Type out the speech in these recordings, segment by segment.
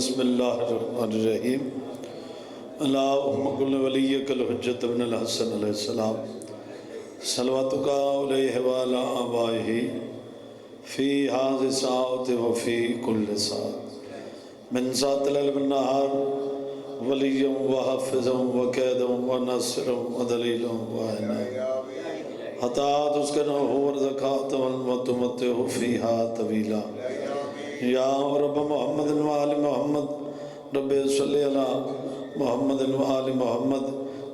बिस्मिल्लाहिर्रहमानिर्रहीम। अल्लाहुम्मा कुल वलिय्यकल हुज्जत इब्नुल हसन अलैहिस्सलाम सलवातुका अलैहि व अला आबाइहि फ़ी हाज़ि साअति व फ़ी कुल्लि साअत मिन साअतिल लैल वन नहार वलिय्यन व हाफ़िज़न व कैदन व नासिरन व दलीलन व अना हत्ता तुस्किनहु ज़कातन व तुमत्तिहु फ़ीहा तवीला। या रब मोहम्मद व आलि मोहम्मद रब्बि सल्लि अला मोहम्मद व आलि मोहम्मद।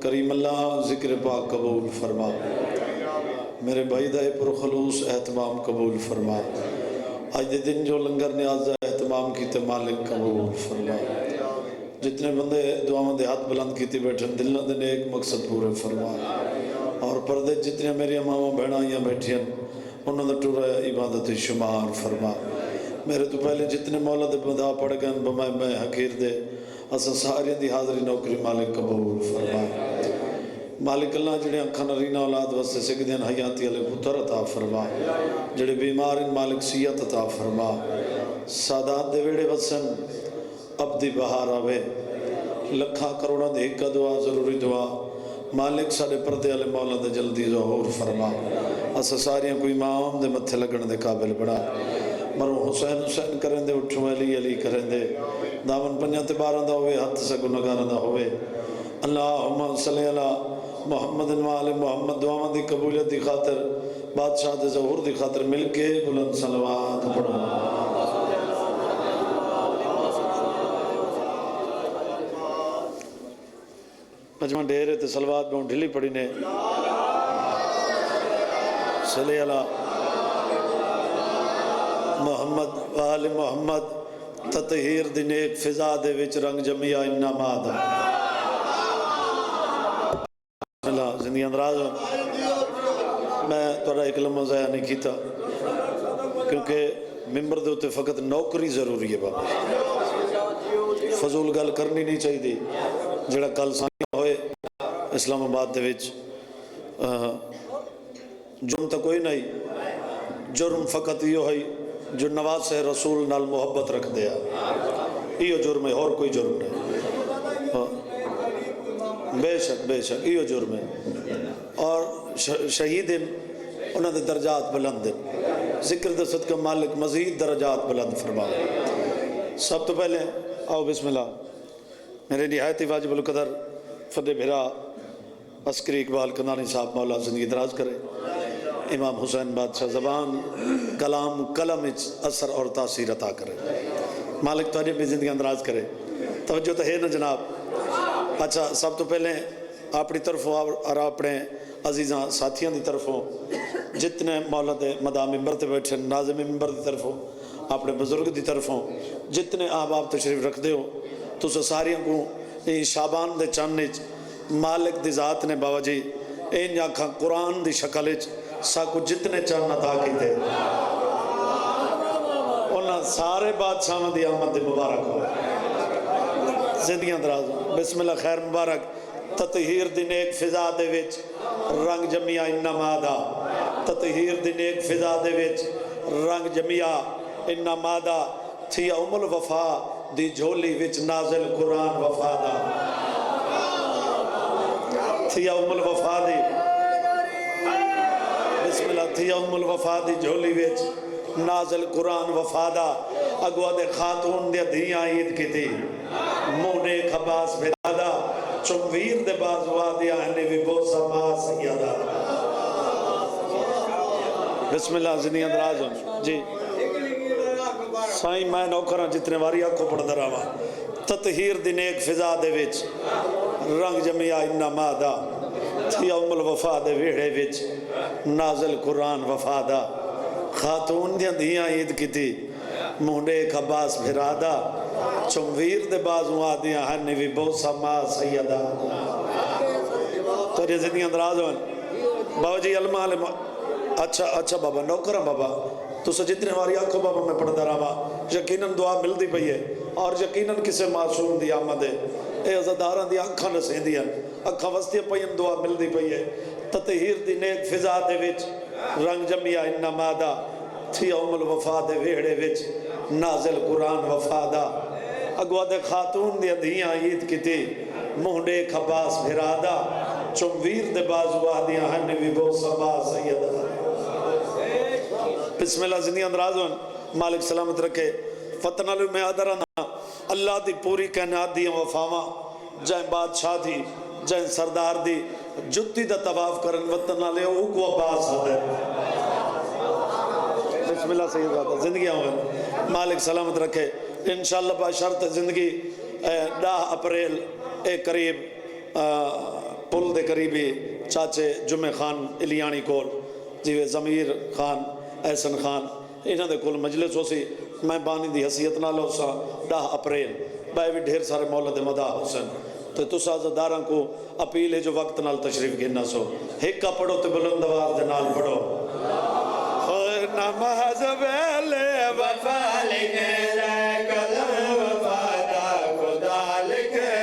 करीम अल्लाह ज़िक्र पाक कबूल फरमा। मेरे भाई दा पुरखलूस एहतमाम कबूल फरमा। अज दे दिन जो लंगर न्याज का एहतमाम किते मालिक कबूल फरमा। जितने बंदे दुआवां दे हाथ बुलंद किते बैठे दिलों दे नेक मकसद पूरे फरमा। और पर्दे जितने मेरिया मावां भैणां आईयां बैठियां उन्होंने टुरा इबादत शुमार फरमा। मेरे तो पहले जितने मौला दे बंदा पढ़ गए बमाए मैं हकीर दे असा सारिया दी हाज़री नौकरी मालिक कबूल फरमा। मालिक अल्लाह जिहड़े अखां नरीना औलाद वास्ते सिकदियां हयाती वाले पुत्र अता फरमा। जिहड़े बीमार इन मालिक सियत अता फरमा। सादात दे वेड़े वसन अबदी बहार आवे। लखा करोड़ों दी एक दुआ जरूरी दुआ मालिक साडे पर्दे वाले मौला दे जल्दी ज़हूर फरमा। असा सारियां कोई इमाम दे मत्थे लगन दे काबिल बना। मरो हुसैन हुसैन करें दे उठो अली अली करें दे दामन पंजा ते बारह दा होवे हथ से गुनाहगारां दा होवे। अल्लाहुम्मा सल्लि अला मोहम्मद व आलि मोहम्मद। दुआवां दी कबूलियत दी खातिर बादशाह दे ज़हूर दी खातिर मिल के बुलंद सलवात पढ़ो। मजमा ढेर ते सलवात बहुत ढिली पड़ी ने। सल्लि अला मोहम्मद वाले मोहम्मद। ततहीर दी नेक फिजा दे विच रंग जमिया इन्ना मादा जिंदगी अंदराज। मैं थोड़ा एक लम्हा ज़ाया नहीं किया क्योंकि मिंबर दे उत्ते फ़कत नौकरी ज़रूरी है बाबा। फजूल गल करनी नहीं चाहिए। जिहड़ा कल सानी होए इस्लामाबाद दे विच जुर्म तो कोई नहीं। जुर्म फ़कत यो है जो नवाज़ रसूल नाल मुहब्बत रख दिया इो जुर्म है और कोई जुर्म नहीं। बेशक बेशक इो जुर्म है। और शहीद उन्होंने दर्जात बुलंद जिक्र दे सदका मालिक मजीद दर्जात बुलंद फरमाओ। सब तो पहले आओ बिस्मिल्लाह मेरे निहायत वाजिबुल कदर फतेह भिरा अस्करी इकबाल कनानी साहब मौला जिंदगी दराज करे। इमाम हुसैन बादशाह ज़बान कलाम कलम असर और तासीर अता करे। मालिक तुहाडी भी जिंदगी दराज करे। तवज्जो तो है ना जनाब। अच्छा सब तो पहले अपनी तरफों और अपने अजीज़ा साथियों की तरफों जितने मौला दे मदा मिंबर ते बैठे नाज़िम मिंबर की तरफों अपने बुजुर्ग की तरफों जितने आहबाब तशरीफ रखते हो तुस सारियों को शाबान दे चन्न मालिक दी ज़ात ने बाबा जी इन आखा कुरान की शक्ल साकू जितने चन्न अता किए उन्होंने सारे बादशाहों की आमद मुबारक हो। जिंदगियां दराज बिस्मिल्लाह खैर मुबारक। ततहीर दी नेक फिजा दे विच रंग जमिया इन्ना मादा। ततहीर दी नेक फिजा दे विच रंग जमिया इन्ना मादा। थी उमुल वफा दी झोली विच नाज़िल कुरान वफा दा। थी उमुल वफा दी बिस्मिल्लाह थी उमुल वफा दी झोली विच नाज़िल कुरान वफा दा। अगवा दे खातून दे धियां ईद कीती मोने खबास बिरादा चुमवीर दे बाजुआ दिया हने भी बोसा मा सैयदा। बिस्मिल्लाह जिंदगी दराज जी साईं मैं नौकर जितने वारी आखो पढ़दा रहा। ततहीर दी नेक फिजा दे विच रंग जमिया इन्ना मादा। थी उमुल वफा दे वेड़े विच नाज़िल कुरान वफा दा। खातून दियां धियां ईद कीती मुंडे खबास फिरादा चुमवीर दे बाजुआ दिया हने भी बोसा मा सैयदा। तो जिंदगियां दराज हो बाबा जी अलमा अच्छा अच्छा बाबा नौकर बाबा तुस जितने वारी आखो बाबा मैं पढ़ता रहा यकीनन दुआ मिलती पई है और यकीनन किसी मासूम की आमद है। ये अज़ादारां दी अखां नसेंदियां अखां वसदियां पईयां दुआ मिलती पई है। ततहीर दी नेक फिजा दे विच रंग जमिया इन्ना मादा। थी उमुल वफा दे वेड़े विच नाज़िल कुरान वफा दा। अगवा दे खातून दिया धियां ईद किती मुंडे खबास फिरादा चुमवीर दे बाजुआ दिया हन भी बो सबा सैयद बिस्मिल्लाह जिंदगी अंदराज़न मालिक सलामत रखे फतनालु में अदरना अल्लाह दी पूरी कायनात दी वफावा जै बादशाह दी जै सरदार दी जुत्ती दा तवाफ करन वतन नाले उको अब्बास है बिस्मिल्लाह सैयद बात जिंदगी आवे मालिक सलामत रखे इंशाअल्लाह बशर्त जिंदगी 10 अप्रैल ए करीब पुल दे करीबी चाचे जुमे खान इलियानी कोल जिवे ज़मीर खान एहसन खान इन्हों के कोल मजलिस होसी मैं बानी की हैसियत नाल होसा 10 अप्रैल बाय भी ढेर सारे मौलद मदा हुसन तो तुसा अज़ादारां को अपील है जो वक्त नाल तशरीफ गिनना सो हिक्का पढ़ो तो बुलंद आवाज़ दे नाल पढ़ो नमाज वेले वफा लिखे कलम वफादा खुदा लिखे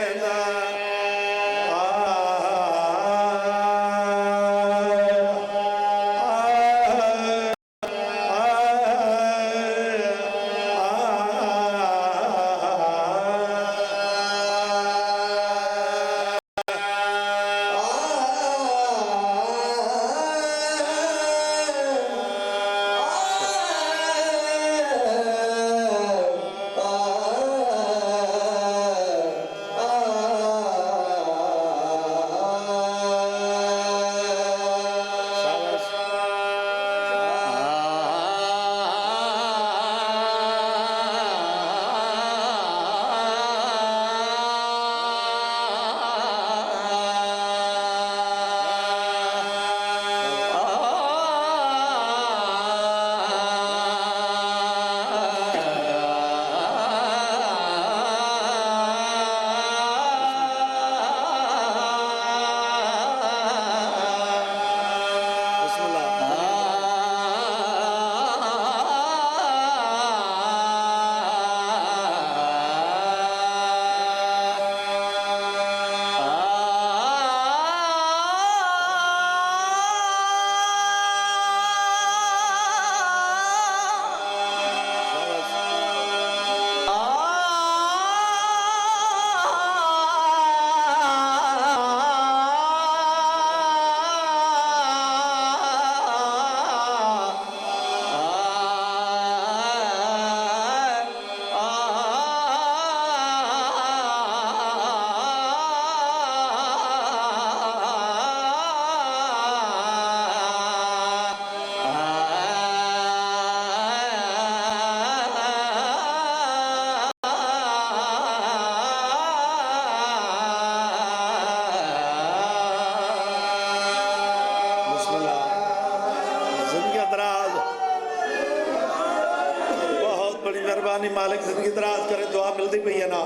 मालिक जिंदगी दराज करे दुआ मिलती पई है ना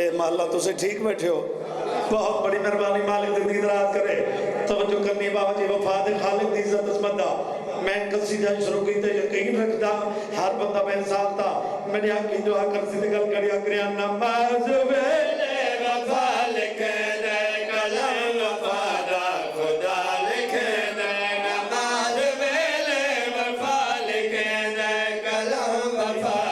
ए माला तुसे ठीक बैठे हो बहुत बड़ी मेहरबानी मालिक जिंदगी दराज करे तवज्जो करनी बाबा जी वफा दे खालिक दी इज्जत असमदा मैं कसीदा शुरू की ते यकीन रखदा हर बंदा मैं इंसान था मैंने आकी दुआ कर सी गल करिया करया नमाज वेले वफा लिखे दे कलम वफा दा खुदा लिखे दे नमाज वेले वफा लिखे दे कलम वफा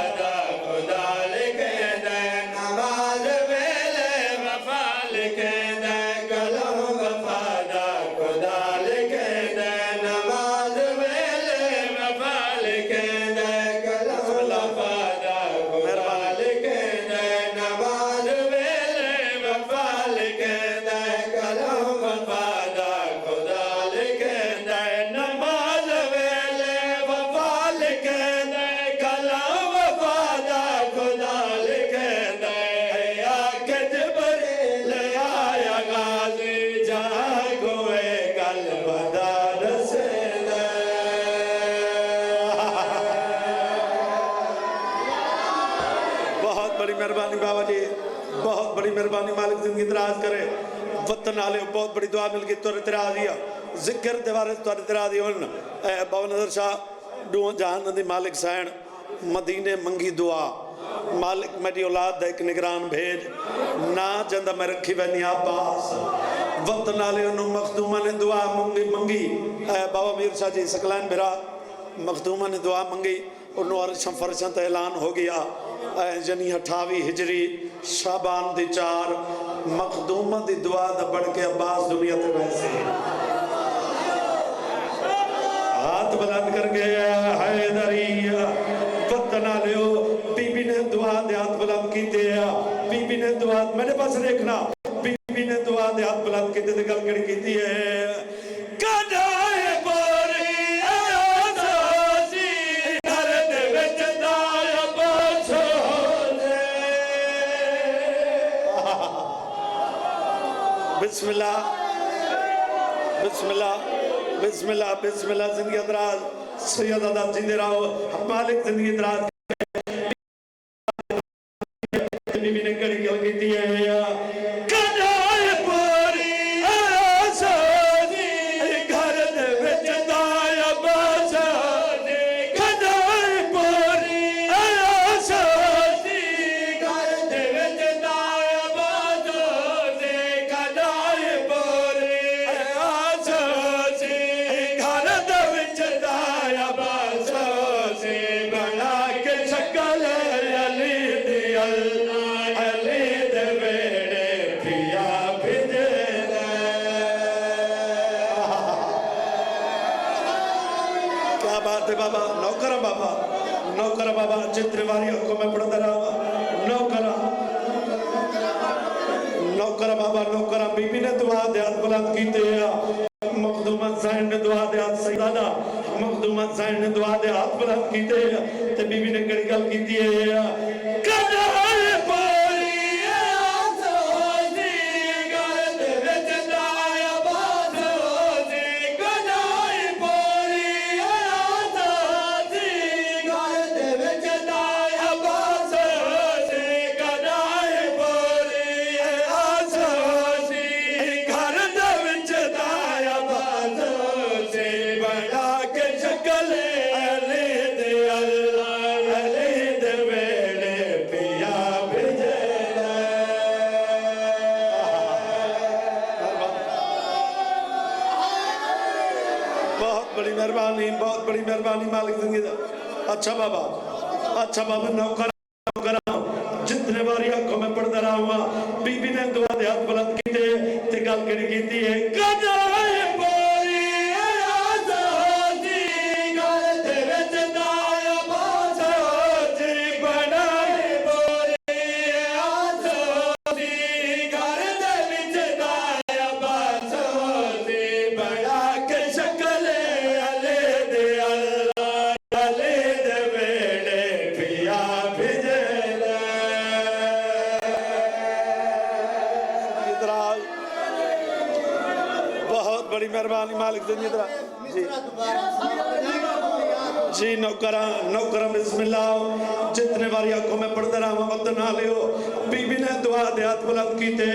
मेहरबानी मालिक जिंदगी दराज करे वतन आले बहुत बड़ी दुआ मिल गई तोरे तेरा दिया जिक्र दीवारे तोरे तेरा दी हुन बाबा नज़र शाह दो जहान दी मालिक सैन मदीने मंगी दुआ मालिक मेरी औलाद दा एक निगरान भेज ना जंदा मैं रखी वैनी पास वतन आले उन्होंने मखदूमा ने दुआ मंगी बाबा मीर शाह जी सकलैन बिरा मखदूमा ने दुआ मंगी उन्होंने अर्शम फर्शं तो ऐलान हो गया जनी 28 हिजरी शाबान दी 4 मखदूमा दी दुआ दा बढ़ के अब्बास दुनिया ते वैसे हाथ बुलंद कर गया हैदरिया वतन लियो। बीबी ने दुआ दे हाथ बुलंद कीते बीबी ने दुआ मेरे पास देखना बीबी ने दुआ दे हाथ बुलंद कीते ते गल केड़ी कीती है कदाए बोरी आजादी घर दे विच दाया बछोले। बिस्मिल्लाह बिस्मिल्लाह बिस्मिल्लाह बिस्मिल्लाह। जिंदगी दराज सैयदा जिंदे रहो मालिक जिंदगी दराज। बीबी ने कड़ी गल कीती है कदाए बोरी आजादी घर दे विच दाया बछोले। कदाए बोरी आजादी घर दे विच दाया बछोले। कदाए बोरी आजादी घर दे विच दाया बछोले। बना के शकल अली दी बाबा नौकरा बाबा चित्रवारी को मैं पढ़ता रहा नौकरा बाबा नौकरा। बीबी ने दुआ दे हाथ बुलंद कीते मखदूमा हुसैन ने दुआ दे हाथ सैयदा मखदूमा हुसैन ने दुआ दे हाथ बुलंद कीते ते बीबी ने कड़ी गल कीती है कदाए बोरी आजादी घर दे विच दाया बछोले। कदाए बोरी आजादी घर दे विच दाया बछोले। कदाए बोरी आजादी घर दे विच दाया बछोले। बना के शकल अली दे अली दे वेड़े पिया भेजे। बहुत बड़ी मेहरबानी मालिक जिंदगी दा। अच्छा बाबा नौकरा जितने बारी आंखों में पढ़ता रहा हुआ बीबी ने दुआ दे हाथ बुलंद कीते ते गल केड़ी कीती है कदाए बोरी आजादी घर दे विच दाया बछोले। बनाए बोरी आजादी घर दे विच दाया बछोले। बना के शकल अली दे अली दे वेड़े पिया भेजे। बहुत बड़ी मेहरबानी मालिक दुनिया दरा जी नौकरा बिस्मिल्लाह। जितने बारी आंखों में पढ़ते रहा वक्त ना लियो। बीबी ने दुआ दे हाथ बुलंद कीते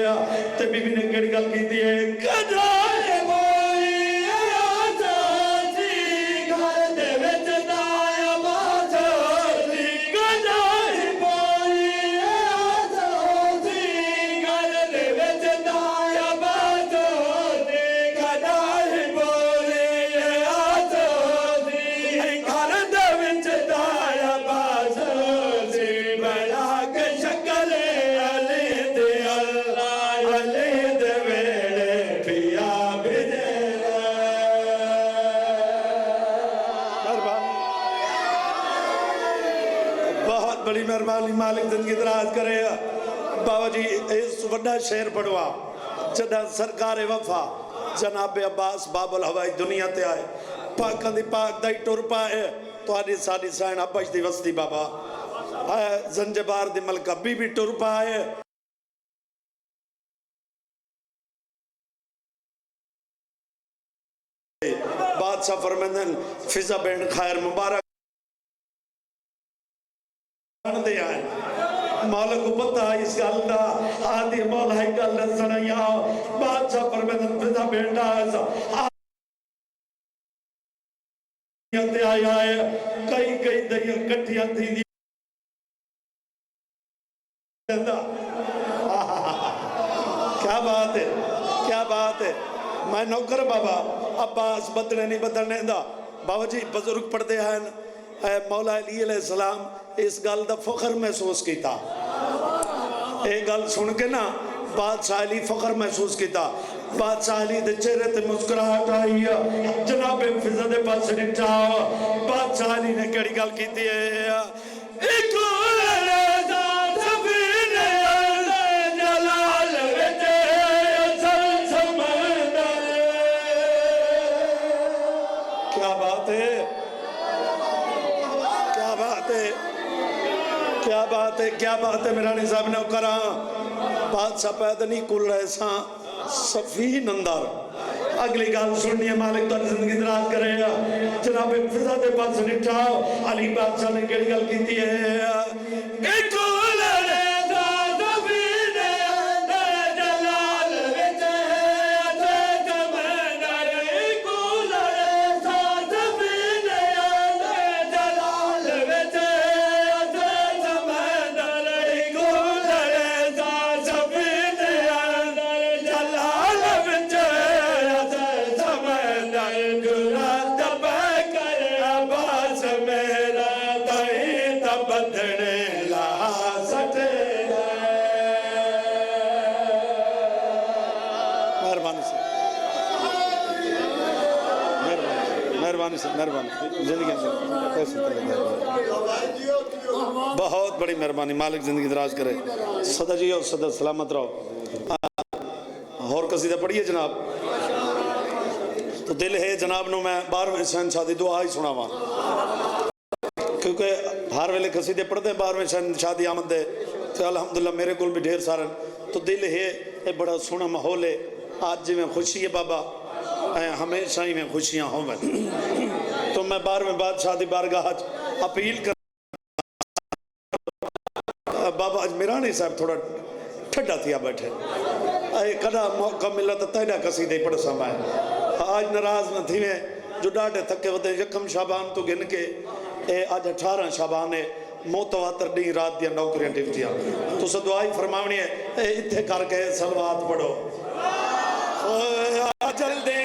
ते बीबी ने केड़ी गल कीती है कदाए बोरी आजादी घर दे विच दाया बछोले। कदाए बोरी आजादी घर दे विच दाया बछोले। कदाए बोरी आजादी घर दे विच दाया बछोले। बना के शकल अली दे वेड़े पिया भेजे। बहुत बड़ी मेहरबानी मालिक जिंदगी दराज करे। बाबा जी इस वड्डा शेर पढ़वा जदा सरकार वफा जनाब अब्बास बाबुल हवाई दुनिया ते आए पाकां दी पाक दा ही टुर पाए तुहाडी साडी सैन अब्बश दी वस्ती बाबा जंजबार दी मलका बीबी टुर पाए बादशाह फरमांदन फिजा बैंड खैर मुबारक दे आए। मौला को पता इस गल दा आदि मौला ही गल सुनाया बादशाह फरमांदन फिजा बैंड ते आया है कई दरिया कट्ठियां थी क्या बात है। मैं नौकर बाबा अब्बास बदलने नहीं बदलने दा। बाबा जी बुजुर्ग पढ़ते हैं मौला अली अलैहिस्सलाम इस गल का फख्र महसूस किया। ये गल सुन के ना बादशाह अली फख्र महसूस किया। बादशाह अली के चेहरे ते मुस्कुराहट आई। जनाब फिजा दे पास निपटा। बादशाह अली ने केड़ी गल की क्या बात है, क्या बात है, क्या बात है, क्या बात है। मेरा निजाम ने करा बादशाह पैदा नहीं कुल रहे सा सफी नंदर। अगली गल सुननी है, मालिक तो जिंदगी दराज करेगा। जनाब फिजा दे पास निपटा। अली बादशाह ने केड़ी गल की है जिंदगी बहुत बड़ी मेहरबानी। मालिक जिंदगी दराज करे। सदा जी और सदा सलामत रहो। और कसीदा पढ़िए जनाब। तो दिल है जनाब नो मैं 12वें शहनशाह दी दुआ ही सुनावा, क्योंकि हर वेले कसीदे पढ़ते 12वें शहनशाह दी आमद दे। तो अलहमदुलिल्लाह मेरे को भी ढेर सारे। तो दिल है ये बड़ा सोहना माहौल है। आज जिमें खुशी है बाबा हमेशा ही में खुशियां हो। तो मैं 12वें बादशाह की बारगाह अपील कर बाबा अजमेरानी साहब थोड़ा ठंडा थिया बैठे। कदा मौका मिला तो तेरा कसीदे पढ़ सा मैं आज नाराज न थी जो डाढ़े थके वधे। यकम शाबान तो गिन के अज 18 शाबान है। मोतवातर डी रात दिया नौकरियां टिकटियां। तुस दुआ ही फरमावनी है इत्थे करके सलवात पढ़ो। जल्दी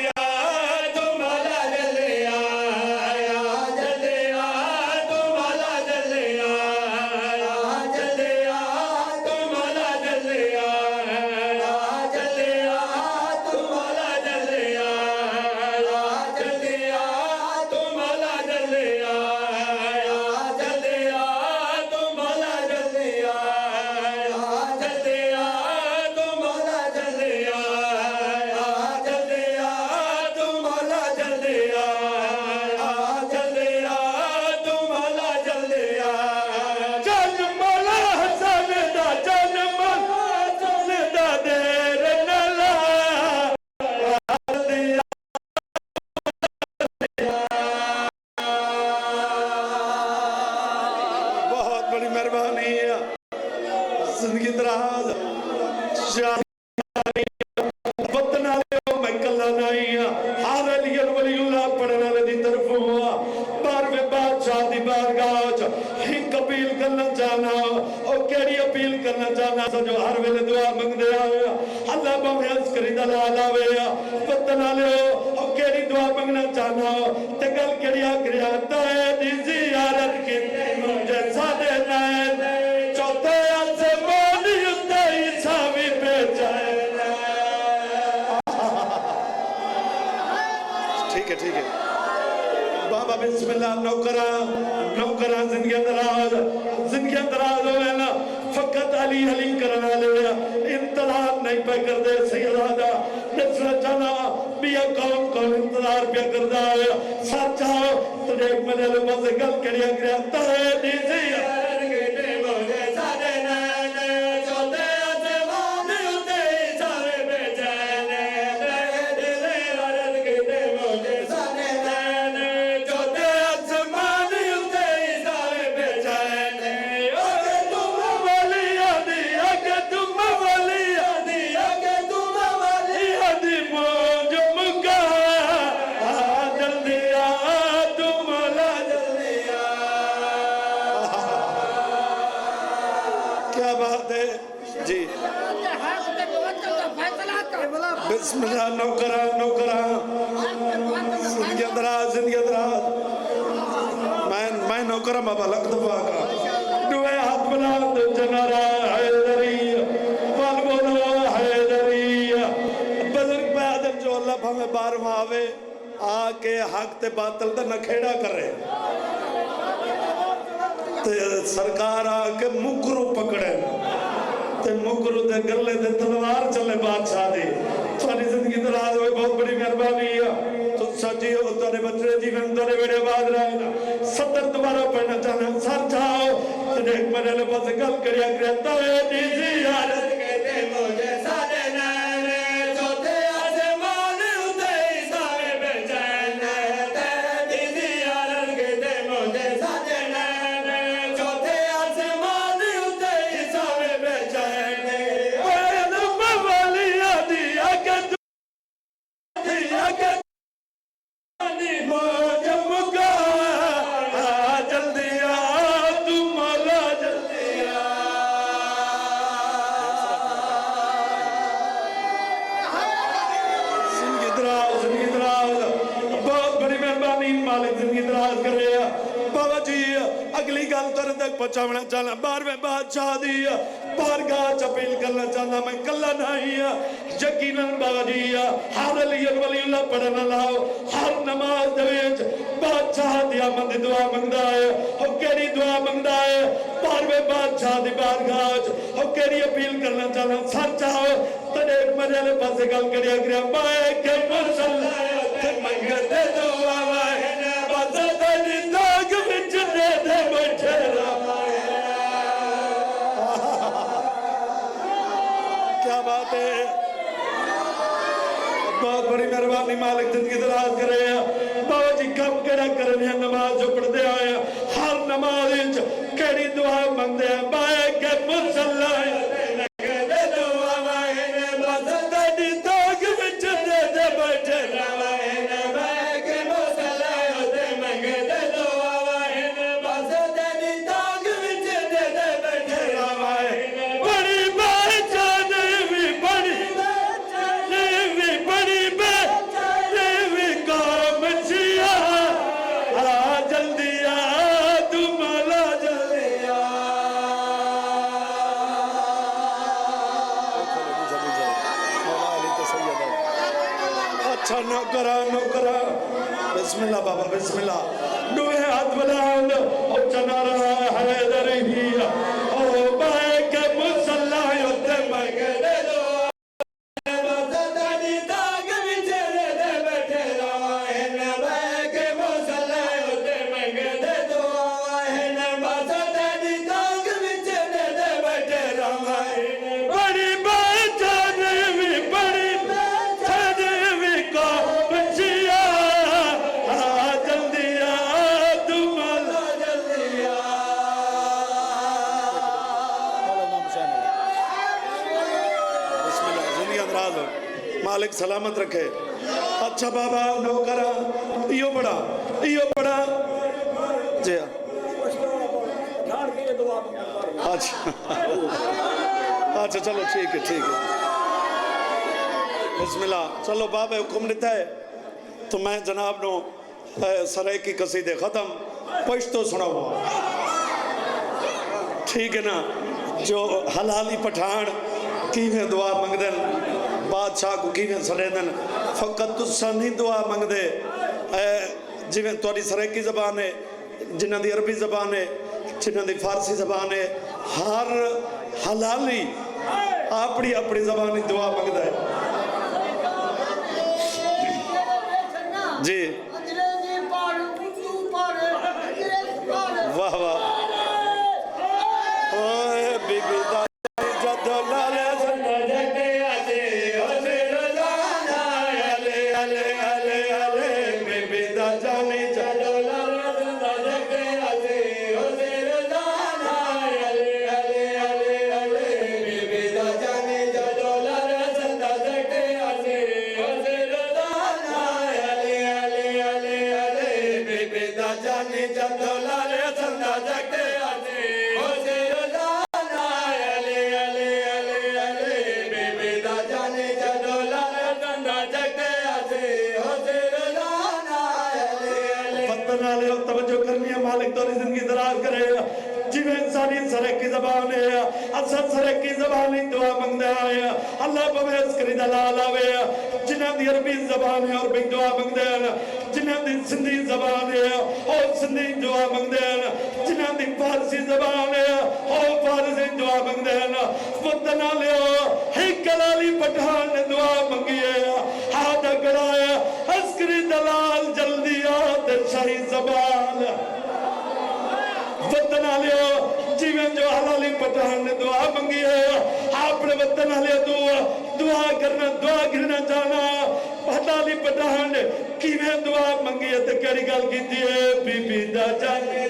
मैं नौकर बाबा लख दफा का आके हक ते बातल दा नखेड़ा करे ते सरकार आके मुकरू पकड़े ते मुकरू दे गले ते तलवार चले बादशाह दी। थोड़ी जिंदगी दराज होए, बहुत बड़ी मेहरबानी है। तो सच्ची हो तेरे बच्चे जीवन तेरे बेड़े बाद रहेगा। 70 दोबारा पढ़ना चाहना सर जाओ तेरे एक मरे पास गल करिया करता है दीदी यार कहते मुझे सारे नैने चौथे आसमान उते सारे बेचैन ते दीदी यार कहते मुझे सारे नैने चौथे आसमान उते सारे बेचैन ओए नब्बा वालिया दिया के दिया के मौज मुका जल्दी आ तू मौला जल्दी आ। जिंदगी दराज बहुत बड़ी मेहरबानी मालिक जिंदगी दराज करे। बाबा जी अगली गल तेरे तक पहुंचाना चाहना 12वें बादशाह दी बारगाह च अपील करना चाहना मैं कला नहीं यकीनन बाबा जी हर वलीउल्लाह पढ़ना लाओ हर नमाज दे विच बादशाह दी आमद दी दुआ मंगदा है। ओ केड़ी दुआ मंगदा है 12वें बादशाह दी बारगाह च ओ केड़ी अपील करना चाहना सर चाहो तेरे मरे वाले पासे गल करिया करिया मैं के मसला ते मंगदे दुआ वाहे ने बदद दी दाग विच दे दे बैठे क्या बात है। बहुत बड़ी मेहरबानी मालिक जिंदगी दराज करे। बाबा जी कम केड़ा करने नमाज जो पढ़ते आए हर नमाज केड़ी दुआ मंगते हैं बाए के मुसल्ला नौकरा बिस्मिल्लाह बाबा बिस्मिल्लाह दुए हाथ बुलंद और चना रहा है दरही ओ बाए के मुसल्ला उते मंगदे दो बददानी दाग विच दे बैठे रहे न बाए के मुसल्ला उते मंगदे दो न बददानी दाग विच दे बैठे रहे बड़ी बात भी बड़ी मालिक सलामत रखे। अच्छा बाबा नौकरा यो बड़ा जी अच्छा चलो ठीक है बिस्मिल्लाह। चलो बाबा हुक्म देता है तो मैं जनाब नो सराय की कसीदे खत्म पश्तो सुनाऊंगा ठीक है ना। जो हलाली पठान किवें दुआ मंगदन बादशाह को किवें सड़ेदन फकत तुसा नहीं दुआ मंगदे जिवें तुहाडी सराइकी जबान है जिन्हां दी अरबी जबान है जिन्हां दी फारसी जबान है हर हलाली अपनी अपनी जबान दुआ मंगदा है जी वाह वाह ओए बीबी दा जदों लाले तवज्जो करनी है मालिक तोरी जिंदगी दराज करे जिवें इंसानी सरेकी जबान है असल सरेकी जबान दुआ मंगदे आए अल्लाह बवेस करी दलाल आवे जिन्हां दी अरबी ज़बान है और भी दुआ मंगदे हैं जिन्हां दी सिंधी ज़बान है और सिंधी दुआ मंगदे हैं जिन्हां दी फारसी ज़बान है और फारसी दुआ मंगदे हैं वतन लियो हैकल अली पठान ने दुआ मंगी है हाथ गड़ाया अस्करी दलाल जल्दी आ ते शाही ज़बान वतन लियो जिवें जो हलाली पठान ने दुआ मंगी है अपने वतन लियो दुआ करना दुआ गिरना जाना हलाली पठान ने किवें दुआ मंगी है ते केड़ी गल कीती है बीबी दा जाने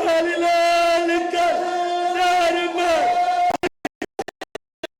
Hallelujah.